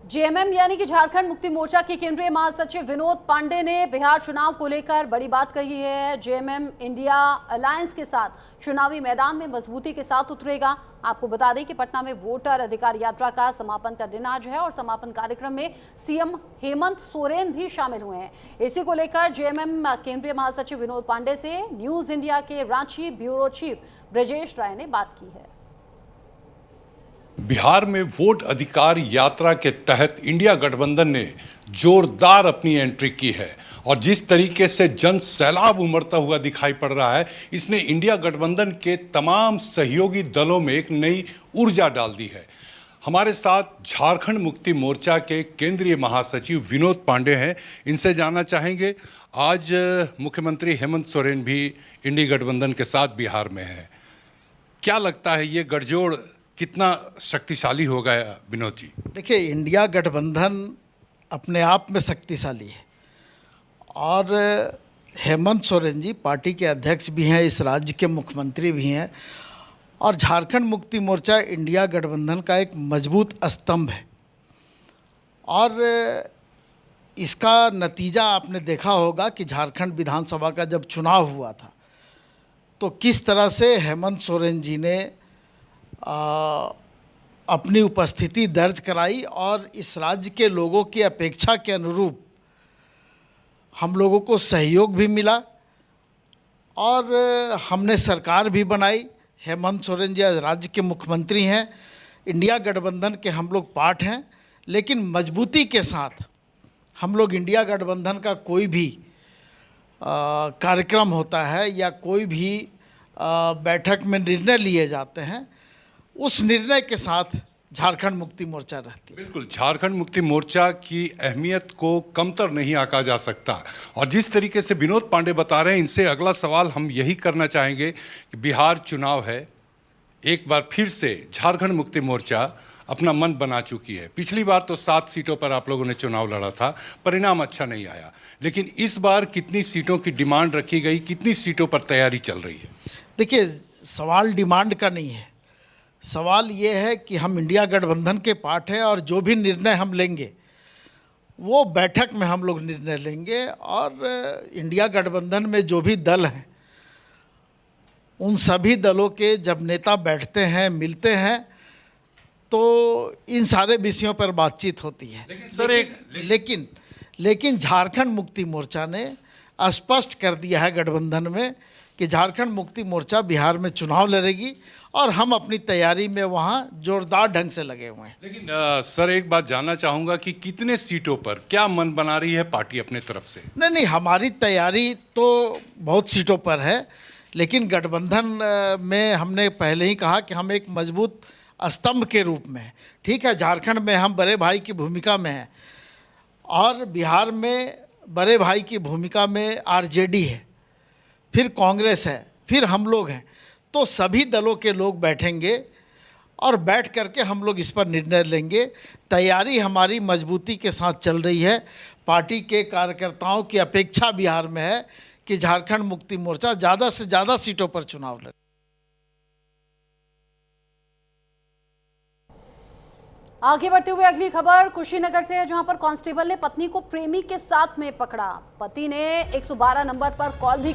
JMM यानी कि झारखंड मुक्ति मोर्चा के केंद्रीय महासचिव विनोद पांडे ने बिहार चुनाव को लेकर बड़ी बात कही है। जेएमएम इंडिया अलायंस के साथ चुनावी मैदान में मजबूती के साथ उतरेगा। आपको बता दें कि पटना में वोटर अधिकार यात्रा का समापन का दिन आज है और समापन कार्यक्रम में सीएम हेमंत सोरेन भी शामिल हुए हैं। इसी को लेकर जेएमएम केंद्रीय महासचिव विनोद पांडे से न्यूज इंडिया के रांची ब्यूरो चीफ ब्रजेश राय ने बात की है। बिहार में वोट अधिकार यात्रा के तहत इंडिया गठबंधन ने जोरदार अपनी एंट्री की है और जिस तरीके से जन सैलाब उमड़ता हुआ दिखाई पड़ रहा है, इसने इंडिया गठबंधन के तमाम सहयोगी दलों में एक नई ऊर्जा डाल दी है। हमारे साथ झारखंड मुक्ति मोर्चा के केंद्रीय महासचिव विनोद पांडे हैं। इनसे जानना चाहेंगे, आज मुख्यमंत्री हेमंत सोरेन भी इंडिया गठबंधन के साथ बिहार में है। क्या लगता है ये गठजोड़ कितना शक्तिशाली होगा विनोद जी? देखिए, इंडिया गठबंधन अपने आप में शक्तिशाली है और हेमंत सोरेन जी पार्टी के अध्यक्ष भी हैं, इस राज्य के मुख्यमंत्री भी हैं और झारखंड मुक्ति मोर्चा इंडिया गठबंधन का एक मजबूत स्तंभ है। और इसका नतीजा आपने देखा होगा कि झारखंड विधानसभा का जब चुनाव हुआ था तो किस तरह से हेमंत सोरेन जी ने अपनी उपस्थिति दर्ज कराई और इस राज्य के लोगों की अपेक्षा के अनुरूप हम लोगों को सहयोग भी मिला और हमने सरकार भी बनाई। हेमंत सोरेन जी आज राज्य के मुख्यमंत्री हैं, इंडिया गठबंधन के हम लोग पार्ट हैं, लेकिन मजबूती के साथ हम लोग इंडिया गठबंधन का कोई भी कार्यक्रम होता है या कोई भी बैठक में निर्णय लिए जाते हैं, उस निर्णय के साथ झारखंड मुक्ति मोर्चा रहती है। बिल्कुल, झारखंड मुक्ति मोर्चा की अहमियत को कमतर नहीं आंका जा सकता। और जिस तरीके से विनोद पांडे बता रहे हैं, इनसे अगला सवाल हम यही करना चाहेंगे कि बिहार चुनाव है, एक बार फिर से झारखंड मुक्ति मोर्चा अपना मन बना चुकी है। पिछली बार तो 7 सीटों पर आप लोगों ने चुनाव लड़ा था, परिणाम अच्छा नहीं आया, लेकिन इस बार कितनी सीटों की डिमांड रखी गई, कितनी सीटों पर तैयारी चल रही है? देखिए, सवाल डिमांड का नहीं है, सवाल ये है कि हम इंडिया गठबंधन के पार्ट हैं और जो भी निर्णय हम लेंगे वो बैठक में हम लोग निर्णय लेंगे और इंडिया गठबंधन में जो भी दल हैं उन सभी दलों के जब नेता बैठते हैं, मिलते हैं, तो इन सारे विषयों पर बातचीत होती है। लेकिन झारखंड मुक्ति मोर्चा ने स्पष्ट कर दिया है गठबंधन में कि झारखंड मुक्ति मोर्चा बिहार में चुनाव लड़ेगी और हम अपनी तैयारी में वहाँ जोरदार ढंग से लगे हुए हैं। लेकिन सर, एक बात जानना चाहूँगा कि कितने सीटों पर क्या मन बना रही है पार्टी अपने तरफ से? नहीं, हमारी तैयारी तो बहुत सीटों पर है, लेकिन गठबंधन में हमने पहले ही कहा कि हम एक मजबूत स्तंभ के रूप में हैं। ठीक है, झारखंड में हम बड़े भाई की भूमिका में हैं और बिहार में बड़े भाई की भूमिका में आरजेडी है, फिर कांग्रेस है, फिर हम लोग हैं। तो सभी दलों के लोग बैठेंगे और बैठ करके हम लोग इस पर निर्णय लेंगे। तैयारी हमारी मजबूती के साथ चल रही है। पार्टी के कार्यकर्ताओं की अपेक्षा बिहार में है कि झारखंड मुक्ति मोर्चा ज़्यादा से ज़्यादा सीटों पर चुनाव लड़े। आगे बढ़ते हुए अगली खबर कुशीनगर से है, जहां पर कांस्टेबल ने पत्नी को प्रेमी के साथ में पकड़ा। पति ने 112 नंबर पर कॉल भी